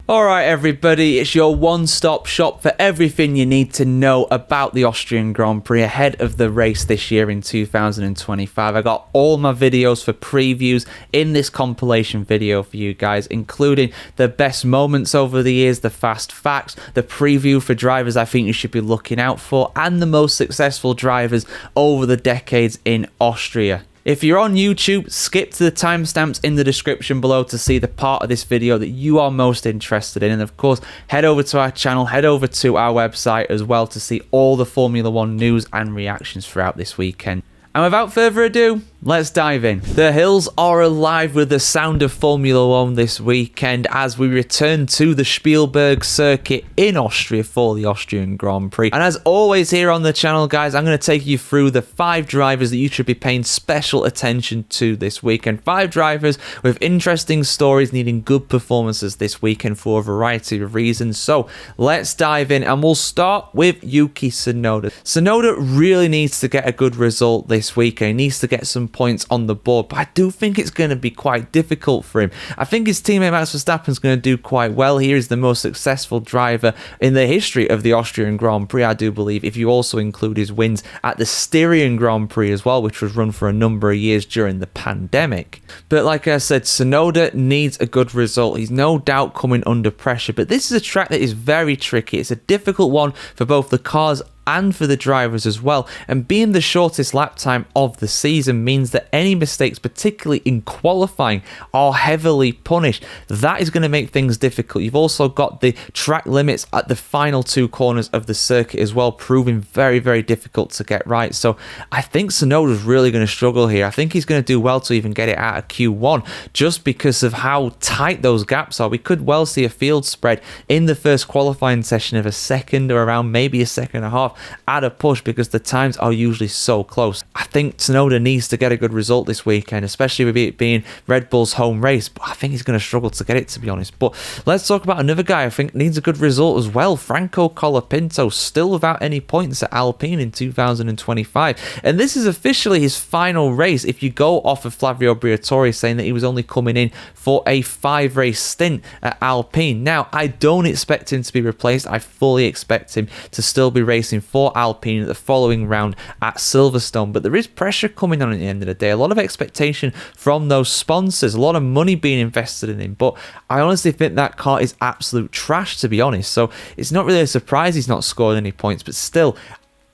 Alright everybody, it's your one-stop shop for everything you need to know about the Austrian Grand Prix ahead of the race this year in 2025. I got all my videos for previews in this compilation video for you guys, including the best moments over the years, the fast facts, the preview for drivers I think you should be looking out for, and the most successful drivers over the decades in Austria. If you're on YouTube, skip to the timestamps in the description below to see the part of this video that you are most interested in. And of course, head over to our channel, head over to our website as well to see all the Formula 1 news and reactions throughout this weekend. And without further ado, let's dive in. The hills are alive with the sound of Formula 1 this weekend as we return to the Spielberg circuit in Austria for the Austrian Grand Prix. And as always here on the channel, guys, I'm going to take you through the 5 drivers that you should be paying special attention to this weekend. 5 drivers with interesting stories needing good performances this weekend for a variety of reasons. So let's dive in and we'll start with Yuki Tsunoda. Tsunoda really needs to get a good result this weekend. He needs to get some points on the board, but I do think it's going to be quite difficult for him. I think his teammate Max Verstappen is going to do quite well. He is the most successful driver in the history of the Austrian Grand Prix, I do believe, if you also include his wins at the Styrian Grand Prix as well, which was run for a number of years during the pandemic. But like I said, Tsunoda needs a good result. He's no doubt coming under pressure, but this is a track that is very tricky. It's a difficult one for both the cars and for the drivers as well, and being the shortest lap time of the season means that any mistakes, particularly in qualifying, are heavily punished. That is going to make things difficult. You've also got the track limits at the final 2 corners of the circuit as well, proving very, very difficult to get right. So I think Tsunoda's really going to struggle here. I think he's going to do well to even get it out of Q1 just because of how tight those gaps are. We could well see a field spread in the first qualifying session of a second or around maybe a second and a half at a push because the times are usually so close. I think Tsunoda needs to get a good result this weekend, especially with it being Red Bull's home race, but I think he's going to struggle to get it, to be honest. But let's talk about another guy I think needs a good result as well. Franco Colapinto, still without any points at Alpine in 2025, and this is officially his final race if you go off of Flavio Briatore saying that he was only coming in for a 5-race stint at Alpine. Now, I don't expect him to be replaced. I fully expect him to still be racing for Alpine the following round at Silverstone, but there is pressure coming on at the end of the day. A lot of expectation from those sponsors, a lot of money being invested in him, but I honestly think that car is absolute trash, to be honest. So it's not really a surprise he's not scored any points, but still,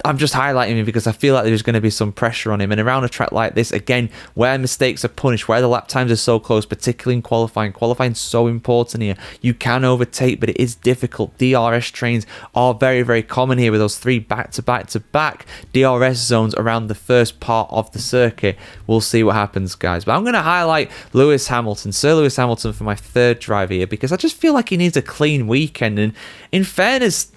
I'm just highlighting him because I feel like there's going to be some pressure on him. And around a track like this, again, where mistakes are punished, where the lap times are so close, particularly in qualifying. Qualifying's so important here. You can overtake, but it is difficult. DRS trains are very, very common here with those 3 back-to-back-to-back DRS zones around the first part of the circuit. We'll see what happens, guys. But I'm going to highlight Lewis Hamilton, Sir Lewis Hamilton, for my 3rd driver here because I just feel like he needs a clean weekend. And in fairness,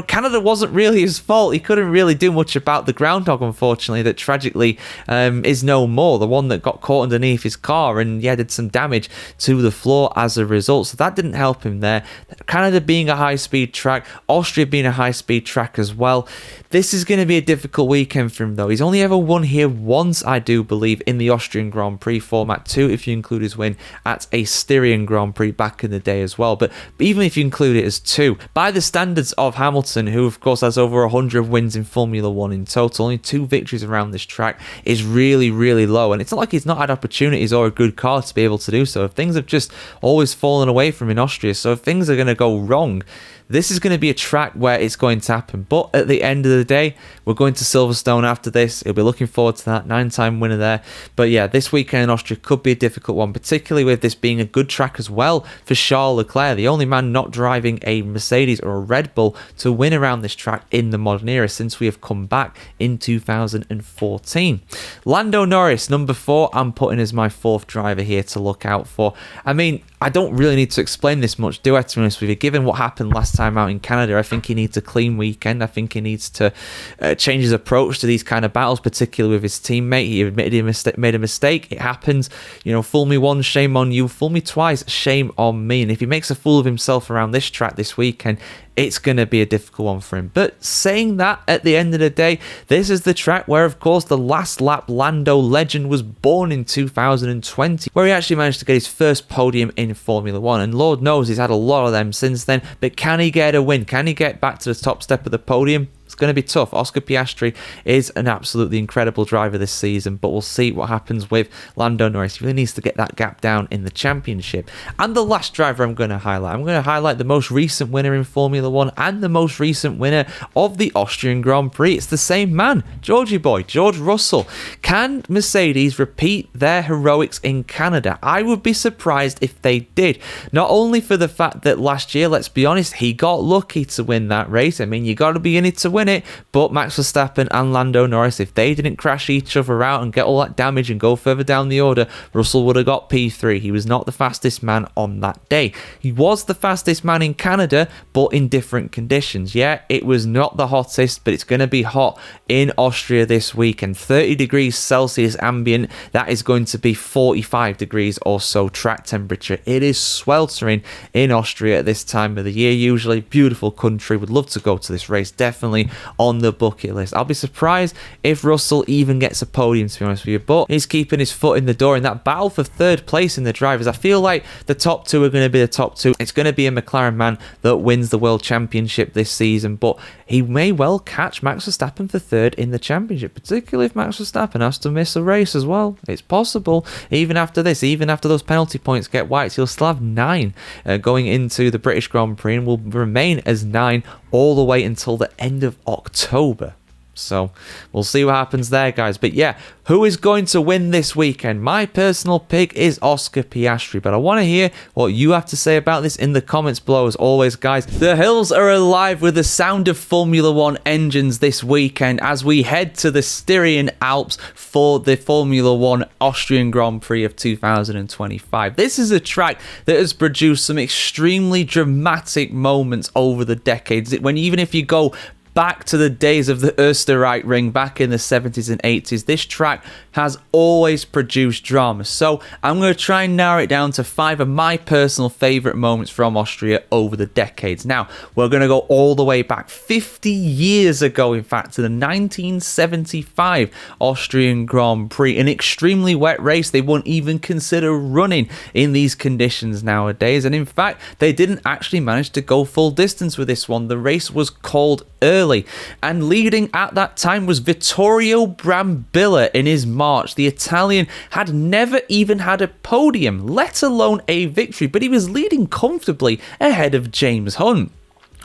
Canada wasn't really his fault. He couldn't really do much about the groundhog, unfortunately, that tragically is no more. The one that got caught underneath his car and did some damage to the floor as a result. So that didn't help him there. Canada being a high-speed track, Austria being a high-speed track as well. This is going to be a difficult weekend for him, though. He's only ever won here once, I do believe, in the Austrian Grand Prix format, 2 if you include his win at a Styrian Grand Prix back in the day as well. But even if you include it as 2, by the standards of Hamilton, who of course has over 100 wins in Formula 1 in total, only 2 victories around this track, is really, really low. And it's not like he's not had opportunities or a good car to be able to do so. Things have just always fallen away from him in Austria. So if things are going to go wrong, this is going to be a track where it's going to happen. But at the end of the day, we're going to Silverstone after this. He'll be looking forward to that 9-time winner there. But yeah, this weekend in Austria could be a difficult one, particularly with this being a good track as well for Charles Leclerc, the only man not driving a Mercedes or a Red Bull to win around this track in the modern era since we have come back in 2014. Lando Norris, number 4, I'm putting as my 4th driver here to look out for. I mean, I don't really need to explain this much, do I, to be honest with you, given what happened last time time out in Canada. I think he needs a clean weekend. I think he needs to change his approach to these kind of battles, particularly with his teammate. He admitted he made a mistake. It happens. You know, fool me once, shame on you. Fool me twice, shame on me. And if he makes a fool of himself around this track this weekend, it's going to be a difficult one for him. But saying that, at the end of the day, this is the track where, of course, the last lap Lando legend was born in 2020, where he actually managed to get his first podium in Formula 1. And Lord knows he's had a lot of them since then. But can he get a win? Can he get back to the top step of the podium? It's going to be tough. Oscar Piastri is an absolutely incredible driver this season, but we'll see what happens with Lando Norris. He really needs to get that gap down in the championship. And the last driver I'm going to highlight the most recent winner in Formula 1 and the most recent winner of the Austrian Grand Prix. It's the same man, Georgie boy, George Russell. Can Mercedes repeat their heroics in Canada? I would be surprised if they did. Not only for the fact that last year, let's be honest, he got lucky to win that race. I mean, you got to be in it to win it, but Max Verstappen and Lando Norris, if they didn't crash each other out and get all that damage and go further down the order, Russell would have got P3. He was not the fastest man on that day. He was the fastest man in Canada, but in different conditions. Yeah, it was not the hottest, but it's going to be hot in Austria this week, and 30 degrees Celsius ambient, that is going to be 45 degrees or so track temperature. It is sweltering in Austria at this time of the year. Usually beautiful country, would love to go to this race, definitely on the bucket list. I'll be surprised if Russell even gets a podium, to be honest with you, but he's keeping his foot in the door in that battle for third place in the drivers. I feel like the top two are going to be the top two. It's going to be a McLaren man that wins the World Championship this season, but he may well catch Max Verstappen for third in the championship, particularly if Max Verstappen has to miss a race as well. It's possible. Even after this, even after those penalty points get wiped, he'll still have 9 going into the British Grand Prix and will remain as 9 all the way until the end of October. So we'll see what happens there, guys. But yeah, who is going to win this weekend? My personal pick is Oscar Piastri, but I want to hear what you have to say about this in the comments below. As always, guys, the hills are alive with the sound of Formula 1 engines this weekend as we head to the Styrian Alps for the Formula 1 Austrian Grand Prix of 2025. This is a track that has produced some extremely dramatic moments over the decades. When even if you go back to the days of the Österreich Ring back in the 70s and 80s, this track has always produced drama. So I'm going to try and narrow it down to 5 of my personal favourite moments from Austria over the decades. Now, we're going to go all the way back 50 years ago, in fact, to the 1975 Austrian Grand Prix, an extremely wet race they wouldn't even consider running in these conditions nowadays. And in fact, they didn't actually manage to go full distance with this one. The race was called early, and leading at that time was Vittorio Brambilla in his March. The Italian had never even had a podium, let alone a victory, but he was leading comfortably ahead of James Hunt.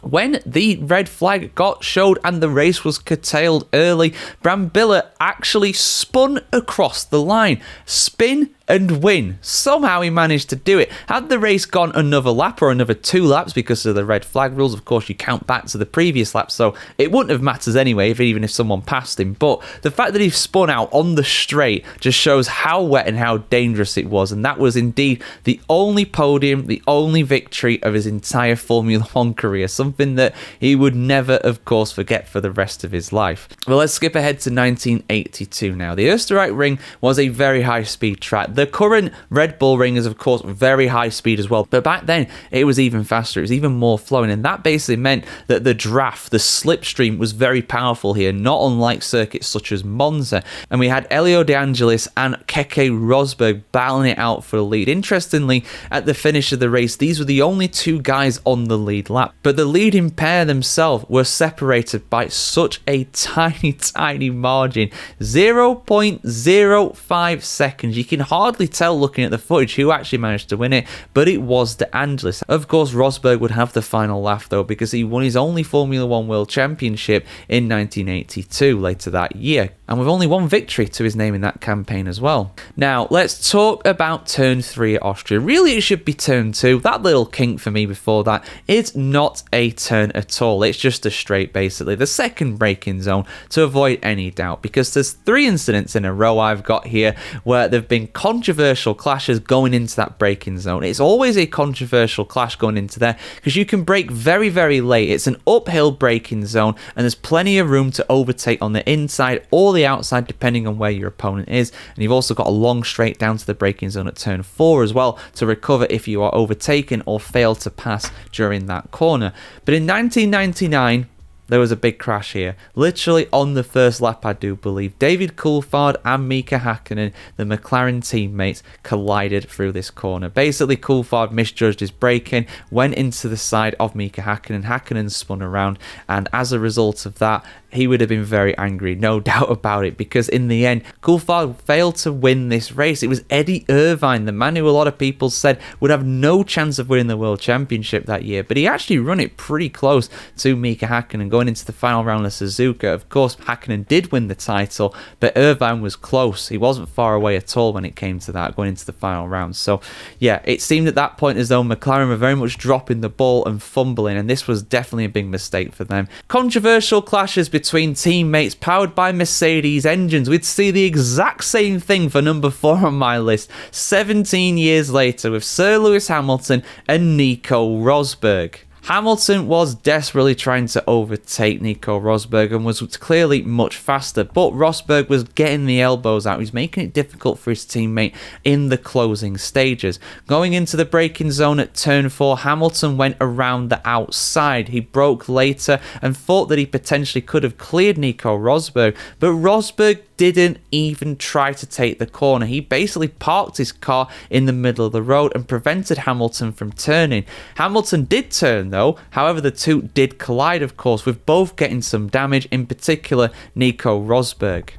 When the red flag got showed and the race was curtailed early, Brambilla actually spun across the line. Spin and win. Somehow he managed to do it. Had the race gone another lap or another 2 laps because of the red flag rules, of course you count back to the previous lap, so it wouldn't have mattered anyway, even if someone passed him. But the fact that he spun out on the straight just shows how wet and how dangerous it was, and that was indeed the only podium, the only victory of his entire Formula 1 career, something that he would never, of course, forget for the rest of his life. Well, let's skip ahead to 1982 now. The Österreich Ring was a very high-speed track. The current Red Bull Ring is, of course, very high speed as well, but back then it was even faster. It was even more flowing, and that basically meant that the draft, the slipstream, was very powerful here, not unlike circuits such as Monza. And we had Elio De Angelis and Keke Rosberg battling it out for the lead. Interestingly, at the finish of the race, these were the only 2 guys on the lead lap, but the leading pair themselves were separated by such a tiny margin, 0.05 seconds. You can hardly tell looking at the footage who actually managed to win it, but it was De Angelis. Of course, Rosberg would have the final laugh though, because he won his only Formula 1 World Championship in 1982 later that year. and with only one victory to his name in that campaign as well. Now, let's talk about turn 3 at Austria. Really, it should be turn 2. That little kink for me before that is not a turn at all. It's just a straight, basically. The second braking zone, to avoid any doubt, because there's 3 incidents in a row I've got here where there have been controversial clashes going into that braking zone. It's always a controversial clash going into there because you can brake very, very late. It's an uphill braking zone, and there's plenty of room to overtake on the inside or the outside depending on where your opponent is, and you've also got a long straight down to the braking zone at turn 4 as well to recover if you are overtaken or fail to pass during that corner. But in 1999 there was a big crash here, literally on the first lap, I do believe. David Coulthard and Mika Hakkinen, the McLaren teammates, collided through this corner. Basically, Coulthard misjudged his braking, went into the side of Mika Hakkinen. Hakkinen spun around, and as a result of that, he would have been very angry, no doubt about it, because in the end, Coulthard failed to win this race. It was Eddie Irvine, the man who a lot of people said would have no chance of winning the World Championship that year, but he actually run it pretty close to Mika Hakkinen going into the final round of Suzuka. Of course, Hakkinen did win the title, but Irvine was close. He wasn't far away at all when it came to that, going into the final round. So, yeah, it seemed at that point as though McLaren were very much dropping the ball and fumbling, and this was definitely a big mistake for them. Controversial clashes between teammates powered by Mercedes engines. We'd see the exact same thing for number 4 on my list 17 years later with Sir Lewis Hamilton and Nico Rosberg. Hamilton was desperately trying to overtake Nico Rosberg and was clearly much faster, but Rosberg was getting the elbows out. He was making it difficult for his teammate in the closing stages. Going into the braking zone at turn 4, Hamilton went around the outside. He broke later and thought that he potentially could have cleared Nico Rosberg, but Rosberg didn't even try to take the corner. He basically parked his car in the middle of the road and prevented Hamilton from turning. Hamilton did turn though, however the two did collide, of course, with both getting some damage, in particular Nico Rosberg.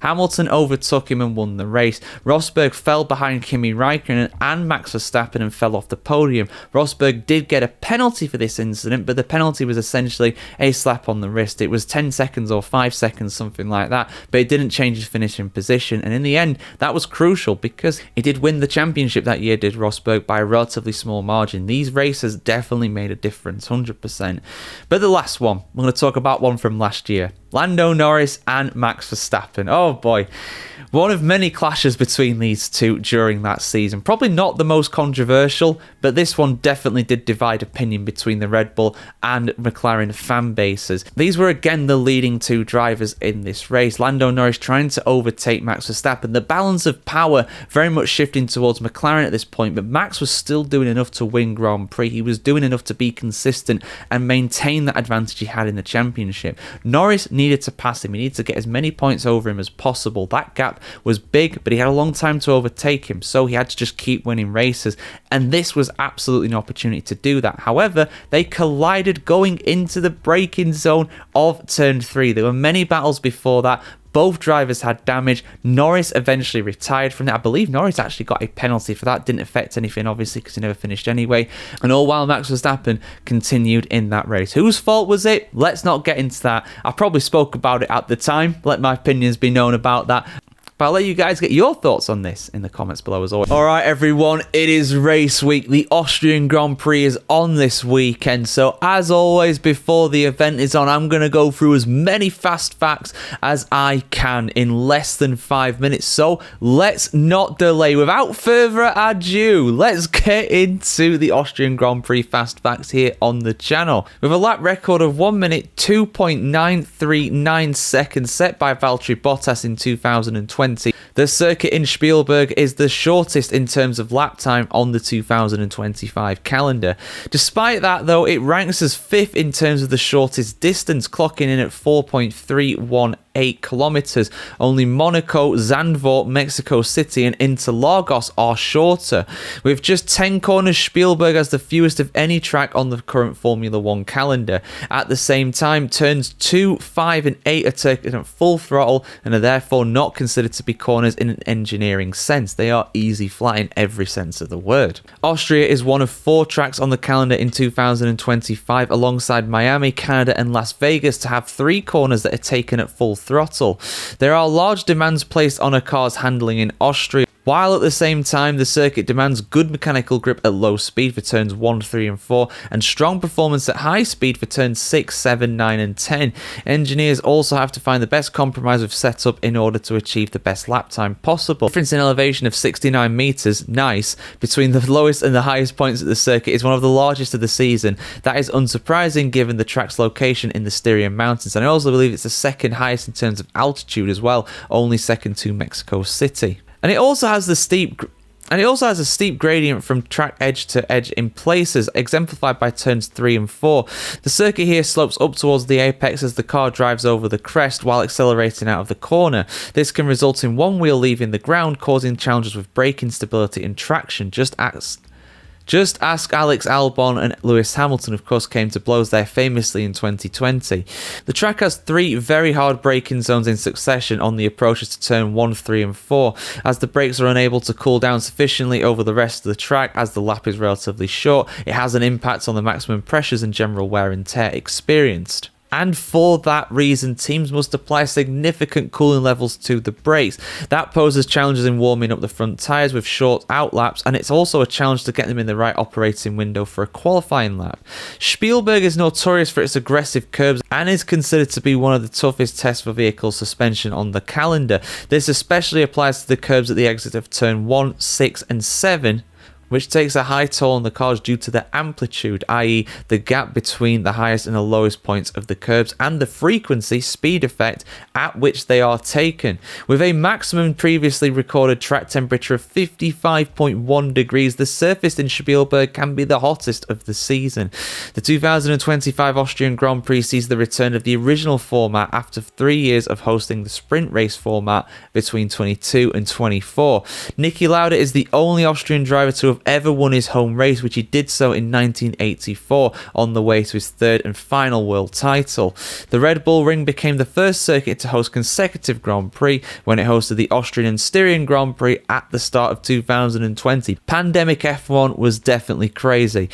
Hamilton overtook him and won the race. Rosberg fell behind Kimi Räikkönen and Max Verstappen and fell off the podium. Rosberg did get a penalty for this incident, but the penalty was essentially a slap on the wrist. It was 10 seconds or 5 seconds, something like that, but it didn't change his finishing position, and in the end, that was crucial because he did win the championship that year, did Rosberg, by a relatively small margin. These races definitely made a difference, 100%. But the last one, we're going to talk about one from last year. Lando Norris and Max Verstappen. Oh boy. One of many clashes between these two during that season. Probably not the most controversial, but this one definitely did divide opinion between the Red Bull and McLaren fan bases. These were again the leading 2 drivers in this race. Lando Norris trying to overtake Max Verstappen. The balance of power very much shifting towards McLaren at this point, but Max was still doing enough to win Grand Prix. He was doing enough to be consistent and maintain that advantage he had in the championship. Norris needed to pass him. He needed to get as many points over him as possible. That gap was big, but he had a long time to overtake him, so he had to just keep winning races, and this was absolutely an opportunity to do that. However, they collided going into the braking zone of turn 3. There were many battles before that. Both drivers had damage. Norris eventually retired from that. I believe Norris actually got a penalty for that. Didn't affect anything, obviously, because he never finished anyway. And all while Max Verstappen continued in that race. Whose fault was it? Let's not get into that. I probably spoke about it at the time. Let my opinions be known about that. But I'll let you guys get your thoughts on this in the comments below as always. Alright everyone, it is race week. The Austrian Grand Prix is on this weekend. So as always, before the event is on, I'm going to go through as many fast facts as I can in less than 5 minutes. So let's not delay. Without further ado, let's get into the Austrian Grand Prix fast facts here on the channel. With a lap record of 1 minute 2.939 seconds set by Valtteri Bottas in 2020. The circuit in Spielberg is the shortest in terms of lap time on the 2025 calendar. Despite that though, it ranks as 5th in terms of the shortest distance, clocking in at 4.318 kilometers. Only Monaco, Zandvoort, Mexico City and Interlagos are shorter. With just 10 corners, Spielberg has the fewest of any track on the current Formula 1 calendar. At the same time, turns 2, 5 and 8 are taken at full throttle and are therefore not considered to be corners in an engineering sense. They are easy flat in every sense of the word. Austria is one of 4 tracks on the calendar in 2025 alongside Miami, Canada and Las Vegas to have 3 corners that are taken at full throttle. There are large demands placed on a car's handling in Austria, while at the same time the circuit demands good mechanical grip at low speed for turns 1, 3 and 4 and strong performance at high speed for turns 6, 7, 9 and 10. Engineers also have to find the best compromise with setup in order to achieve the best lap time possible. The difference in elevation of 69 meters, nice, between the lowest and the highest points at the circuit is one of the largest of the season. That is unsurprising given the track's location in the Styrian Mountains, and I also believe it's the second highest in terms of altitude as well, only second to Mexico City. And it also has a steep gradient from track edge to edge in places, exemplified by turns 3 and 4. The circuit here slopes up towards the apex as the car drives over the crest while accelerating out of the corner. This can result in one wheel leaving the ground, causing challenges with braking stability and traction. Just ask Alex Albon, and Lewis Hamilton, of course, came to blows there famously in 2020. The track has 3 very hard braking zones in succession on the approaches to turn 1, 3 and 4, as the brakes are unable to cool down sufficiently over the rest of the track as the lap is relatively short. It has an impact on the maximum pressures and general wear and tear experienced. And for that reason, teams must apply significant cooling levels to the brakes. That poses challenges in warming up the front tyres with short out laps, and it's also a challenge to get them in the right operating window for a qualifying lap. Spielberg is notorious for its aggressive curbs and is considered to be one of the toughest tests for vehicle suspension on the calendar. This especially applies to the curbs at the exit of turn 1, 6 and 7, which takes a high toll on the cars due to the amplitude, i.e. the gap between the highest and the lowest points of the curbs, and the frequency, speed effect, at which they are taken. With a maximum previously recorded track temperature of 55.1 degrees, the surface in Spielberg can be the hottest of the season. The 2025 Austrian Grand Prix sees the return of the original format after 3 years of hosting the sprint race format between 22 and 24. Niki Lauda is the only Austrian driver to have ever won his home race, which he did so in 1984 on the way to his 3rd and final world title. The Red Bull Ring became the first circuit to host consecutive Grand Prix when it hosted the Austrian and Styrian Grand Prix at the start of 2020. Pandemic F1 was definitely crazy.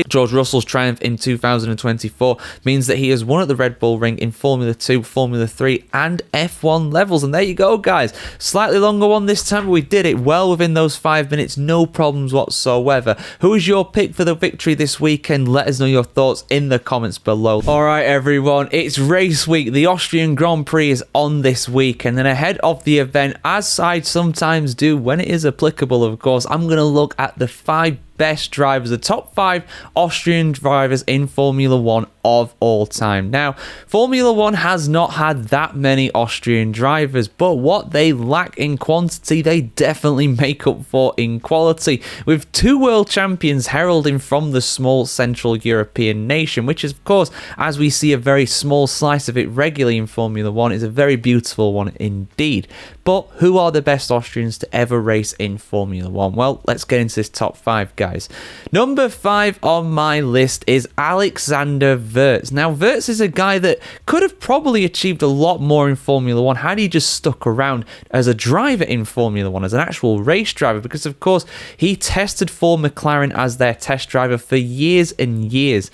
George Russell's triumph in 2024 means that he has won at the Red Bull Ring in Formula 2, Formula 3 and F1 levels. And there you go, guys. Slightly longer one this time, but we did it well within those 5 minutes. No problem whatsoever. Who is your pick for the victory this weekend? Let us know your thoughts in the comments below. Alright everyone, it's race week. The Austrian Grand Prix is on this week, and then ahead of the event, as I sometimes do when it is applicable, of course, I'm going to look at the 5 best drivers, the top 5 Austrian drivers in Formula 1 of all time. Now, Formula 1 has not had that many Austrian drivers, but what they lack in quantity, they definitely make up for in quality, with 2 world champions heralding from the small Central European nation, which is, of course, as we see a very small slice of it regularly in Formula 1, is a very beautiful one indeed. But who are the best Austrians to ever race in Formula 1? Well, let's get into this top 5, guys. Number 5 on my list is Alexander Wurz. Now, Wurz is a guy that could have probably achieved a lot more in Formula 1 had he just stuck around as a driver in Formula 1, as an actual race driver, because, of course, he tested for McLaren as their test driver for years and years.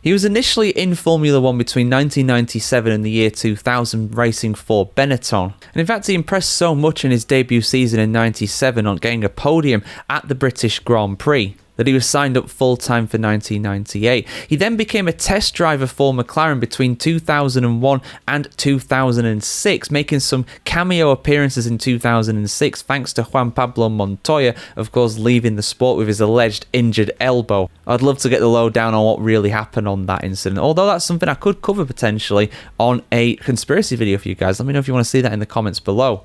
He was initially in Formula 1 between 1997 and the year 2000, racing for Benetton. And in fact, he impressed so much in his debut season in 97 on getting a podium at the British Grand Prix that he was signed up full-time for 1998. He then became a test driver for McLaren between 2001 and 2006, making some cameo appearances in 2006 thanks to Juan Pablo Montoya, of course, leaving the sport with his alleged injured elbow. I'd love to get the lowdown on what really happened on that incident, although that's something I could cover potentially on a conspiracy video for you guys. Let me know if you want to see that in the comments below.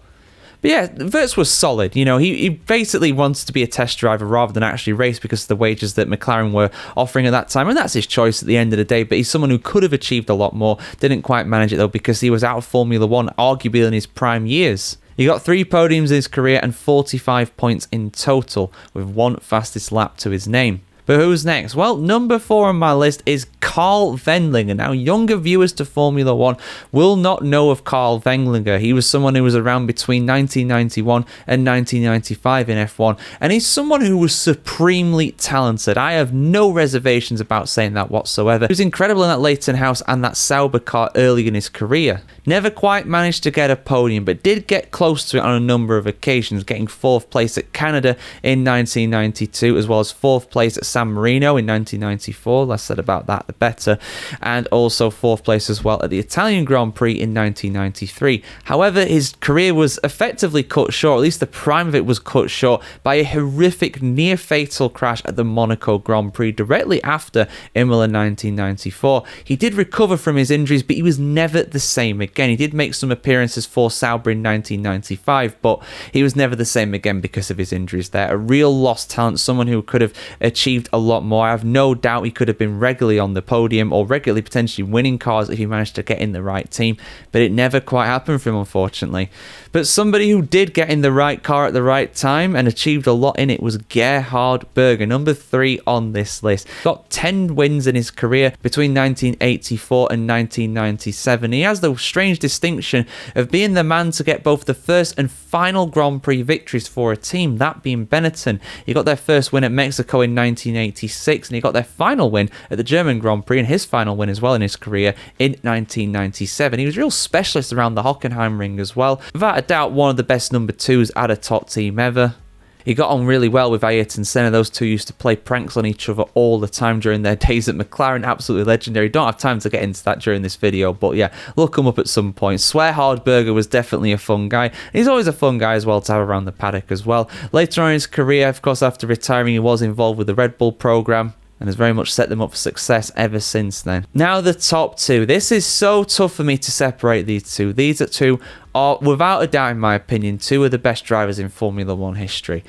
But yeah, Wurz was solid. You know, he basically wanted to be a test driver rather than actually race because of the wages that McLaren were offering at that time. And that's his choice at the end of the day. But he's someone who could have achieved a lot more. Didn't quite manage it, though, because he was out of Formula 1, arguably in his prime years. He got 3 podiums in his career and 45 points in total, with 1 fastest lap to his name. But who's next? Well, number 4 on my list is Karl Wendlinger. Now, younger viewers to Formula One will not know of Karl Wendlinger. He was someone who was around between 1991 and 1995 in F1, and he's someone who was supremely talented. I have no reservations about saying that whatsoever. He was incredible in that Leighton House and that Sauber car early in his career. Never quite managed to get a podium, but did get close to it on a number of occasions, getting 4th place at Canada in 1992, as well as 4th place at San Marino in 1994. Less said about that, the better. And also 4th place as well at the Italian Grand Prix in 1993. However, his career was effectively cut short, at least the prime of it was cut short, by a horrific near-fatal crash at the Monaco Grand Prix directly after Imola 1994. He did recover from his injuries, but he was never the same again. He did make some appearances for Sauber in 1995, but he was never the same again because of his injuries there. A real lost talent, someone who could have achieved a lot more. I have no doubt he could have been regularly on the podium or regularly potentially winning cars if he managed to get in the right team, but it never quite happened for him, unfortunately. But somebody who did get in the right car at the right time and achieved a lot in it was Gerhard Berger, number 3 on this list. Got 10 wins in his career between 1984 and 1997. He has the strange distinction of being the man to get both the first and final Grand Prix victories for a team, that being Benetton. He got their first win at Mexico in 1986, and he got their final win at the German Grand Prix, and his final win as well in his career in 1997. He was a real specialist around the Hockenheim ring as well. Without a doubt, one of the best number 2s at a top team ever. He got on really well with Ayrton Senna. Those two used to play pranks on each other all the time during their days at McLaren. Absolutely legendary. Don't have time to get into that during this video, but yeah, look him up at some point. Gerhard Berger was definitely a fun guy. He's always a fun guy as well to have around the paddock as well. Later on in his career, of course, after retiring, he was involved with the Red Bull program and has very much set them up for success ever since then. Now the top 2. This is so tough for me to separate these two. These two are, without a doubt in my opinion, 2 of the best drivers in Formula 1 history.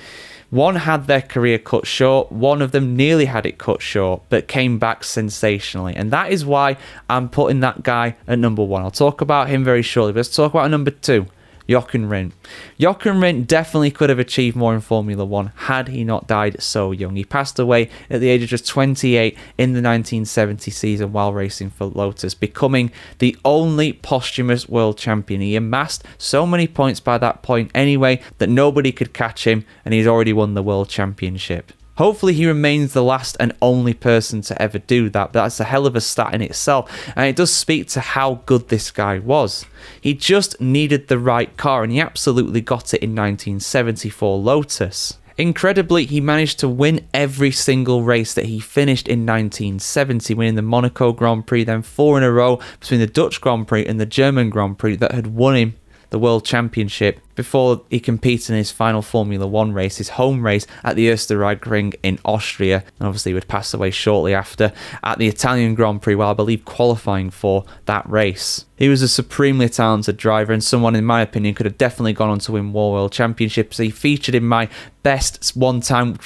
One had their career cut short, one of them nearly had it cut short, but came back sensationally. And that is why I'm putting that guy at number 1. I'll talk about him very shortly, but let's talk about number 2. Jochen Rindt. Jochen Rindt definitely could have achieved more in Formula 1 had he not died so young. He passed away at the age of just 28 in the 1970 season while racing for Lotus, becoming the only posthumous world champion. He amassed so many points by that point anyway that nobody could catch him, and he's already won the world championship. Hopefully he remains the last and only person to ever do that, but that's a hell of a stat in itself, and it does speak to how good this guy was. He just needed the right car, and he absolutely got it in 1974 Lotus. Incredibly, he managed to win every single race that he finished in 1970, winning the Monaco Grand Prix, then 4 in a row between the Dutch Grand Prix and the German Grand Prix that had won him the World Championship before he competed in his final Formula 1 race, his home race at the Ring in Austria. And obviously he would pass away shortly after at the Italian Grand Prix, while I believe qualifying for that race. He was a supremely talented driver and someone, in my opinion, could have definitely gone on to win more World Championships. He featured in my best one-time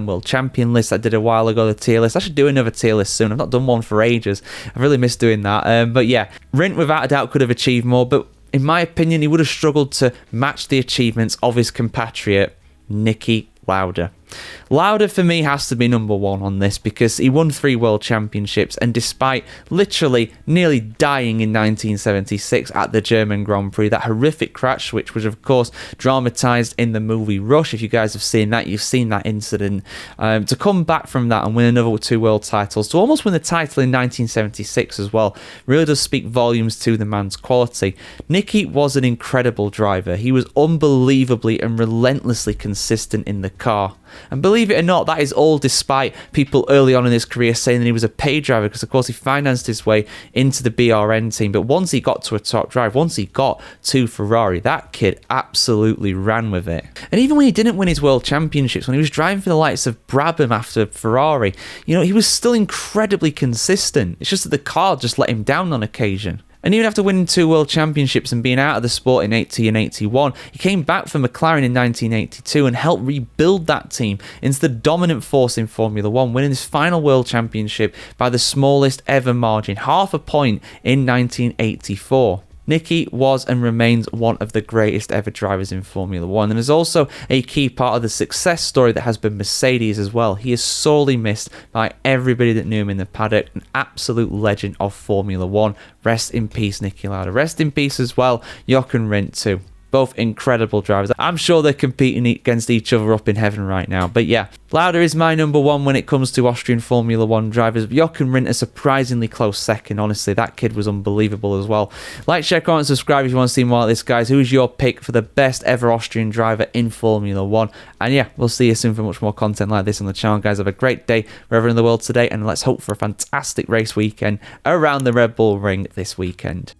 world champion list I did a while ago, the tier list. I should do another tier list soon. I've not done one for ages. I've really missed doing that. But yeah, Rindt without a doubt could have achieved more, but in my opinion, he would have struggled to match the achievements of his compatriot, Niki Lauda. Lauda for me has to be number 1 on this because he won 3 world championships, and despite literally nearly dying in 1976 at the German Grand Prix, that horrific crash, which was of course dramatized in the movie Rush. If you guys have seen that, you've seen that incident. To come back from that and win another 2 world titles, to almost win the title in 1976 as well, really does speak volumes to the man's quality. Niki was an incredible driver. He was unbelievably and relentlessly consistent in the car. And believe it or not, that is all despite people early on in his career saying that he was a paid driver, because of course he financed his way into the BRN team. But once he got to a top drive, once he got to Ferrari, that kid absolutely ran with it. And even when he didn't win his world championships, when he was driving for the likes of Brabham after Ferrari, he was still incredibly consistent. It's just that the car just let him down on occasion. And even after winning 2 world championships and being out of the sport in 80 and 81, he came back for McLaren in 1982 and helped rebuild that team into the dominant force in Formula 1, winning his final world championship by the smallest ever margin, half a point in 1984. Nicky was and remains one of the greatest ever drivers in Formula 1, and is also a key part of the success story that has been Mercedes as well. He is sorely missed by everybody that knew him in the paddock, an absolute legend of Formula 1. Rest in peace, Niki Lauda. Rest in peace as well, Jochen Rindt too. Both incredible drivers. I'm sure they're competing against each other up in heaven right now. But yeah, Lauda is my number one when it comes to Austrian Formula 1 drivers. Jochen Rindt a surprisingly close second. Honestly, that kid was unbelievable as well. Like, share, comment, and subscribe if you want to see more like this, guys. Who's your pick for the best ever Austrian driver in Formula 1? And yeah, we'll see you soon for much more content like this on the channel, guys. Have a great day wherever in the world today, and let's hope for a fantastic race weekend around the Red Bull Ring this weekend.